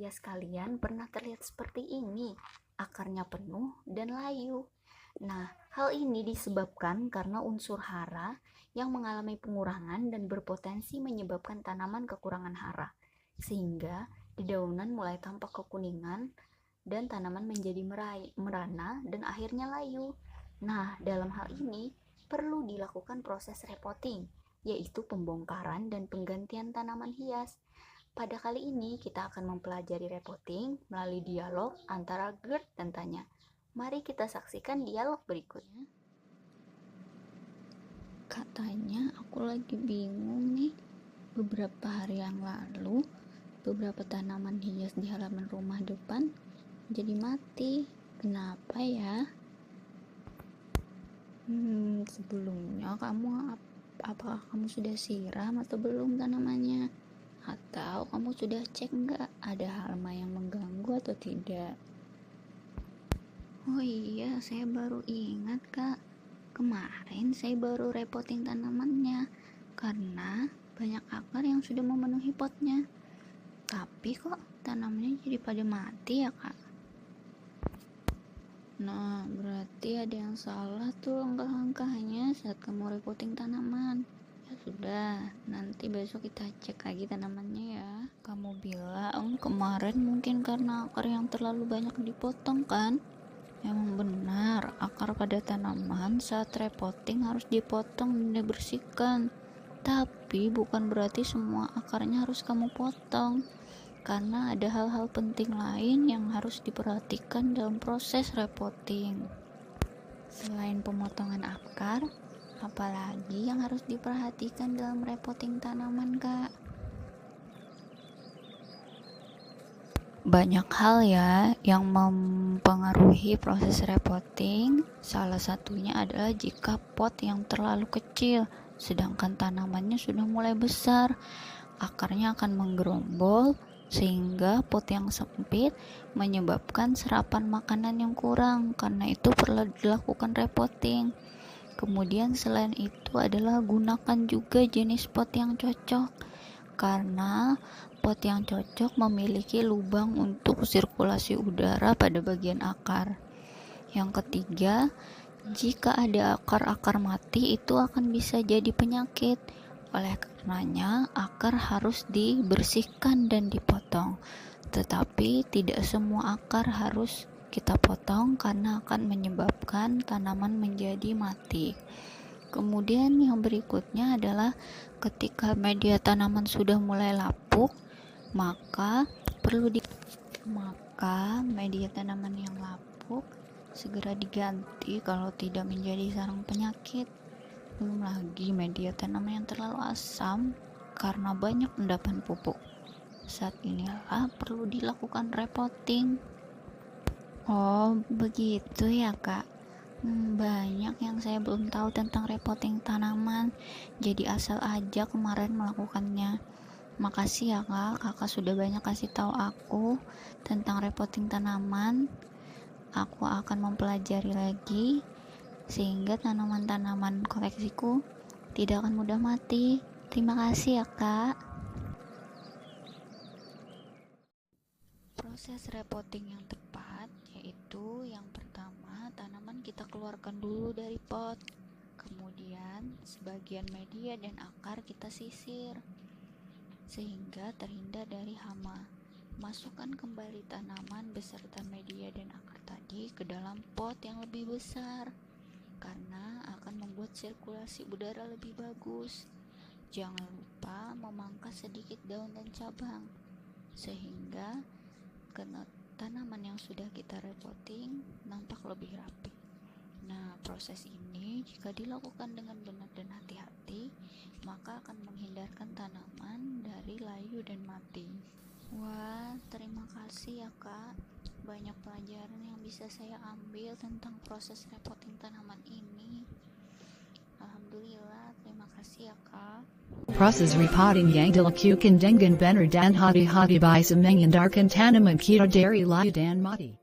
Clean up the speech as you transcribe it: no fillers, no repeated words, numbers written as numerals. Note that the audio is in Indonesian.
hias kalian pernah terlihat seperti ini, akarnya penuh dan layu. Nah, hal ini disebabkan karena unsur hara yang mengalami pengurangan dan berpotensi menyebabkan tanaman kekurangan hara, sehingga dedaunan mulai tampak kekuningan dan tanaman menjadi merana dan akhirnya layu. Nah, dalam hal ini perlu dilakukan proses repotting, yaitu pembongkaran dan penggantian tanaman hias. Pada kali ini kita akan mempelajari repotting melalui dialog antara Gert dan Tanya. Mari kita saksikan dialog berikutnya. Katanya aku lagi bingung nih. Beberapa hari yang lalu, beberapa tanaman hias di halaman rumah depan jadi mati. Kenapa ya? Sebelumnya apakah kamu sudah siram atau belum tanamannya? Atau kamu sudah cek nggak ada hama yang mengganggu atau tidak? Oh iya, saya baru ingat Kak. Kemarin saya baru repotting tanamannya karena banyak akar yang sudah memenuhi potnya. Tapi kok tanamannya jadi pada mati ya Kak? Nah, berarti ada yang salah tuh langkah-langkahnya saat kamu repotting tanaman. Ya sudah, nanti besok kita cek lagi tanamannya ya. Kamu bilang kemarin mungkin karena akar yang terlalu banyak dipotong kan? Emang benar, akar pada tanaman saat repotting harus dipotong dan dibersihkan. Tapi bukan berarti semua akarnya harus kamu potong, karena ada hal-hal penting lain yang harus diperhatikan dalam proses repotting. Selain pemotongan akar, apalagi yang harus diperhatikan dalam repotting tanaman, Kak? Banyak hal ya yang mempengaruhi proses repotting. Salah satunya adalah jika pot yang terlalu kecil sedangkan tanamannya sudah mulai besar, akarnya akan menggerombol sehingga pot yang sempit menyebabkan serapan makanan yang kurang. Karena itu perlu dilakukan repotting. Kemudian selain itu adalah gunakan juga jenis pot yang cocok, karena pot yang cocok memiliki lubang untuk sirkulasi udara pada bagian akar. Yang ketiga, jika ada akar-akar mati itu akan bisa jadi penyakit. Oleh karenanya, akar harus dibersihkan dan dipotong. Tetapi tidak semua akar harus kita potong karena akan menyebabkan tanaman menjadi mati. Kemudian yang berikutnya adalah ketika media tanaman sudah mulai lapuk, maka media tanaman yang lapuk segera diganti kalau tidak menjadi sarang penyakit. Belum lagi media tanaman yang terlalu asam karena banyak endapan pupuk. Saat inilah perlu dilakukan repotting. Oh, begitu ya Kak. Banyak yang saya belum tahu tentang repotting tanaman, jadi asal aja kemarin melakukannya. Makasih ya Kak, Kakak sudah banyak kasih tahu aku tentang repotting tanaman. Aku akan mempelajari lagi sehingga tanaman-tanaman koleksiku tidak akan mudah mati. Terima kasih ya Kak. Proses repotting yang tepat yaitu yang pertama, tanaman kita keluarkan dulu dari pot. Kemudian sebagian media dan akar kita sisir sehingga terhindar dari hama. Masukkan kembali tanaman beserta media dan akar tadi ke dalam pot yang lebih besar karena akan membuat sirkulasi udara lebih bagus. Jangan lupa memangkas sedikit daun dan cabang sehingga tanaman yang sudah kita repotting nampak lebih rapi. Nah, proses ini jika dilakukan dengan benar dan hati-hati, maka akan menghindarkan tanaman dari layu dan mati. Wah, terima kasih ya Kak. Banyak pelajaran yang bisa saya ambil tentang proses repotting tanaman ini. Alhamdulillah, terima kasih ya Kak. Proses repotting yang dilakukan dengan benar dan hati-hati by semenyandarkan tanaman kita dari layu dan mati.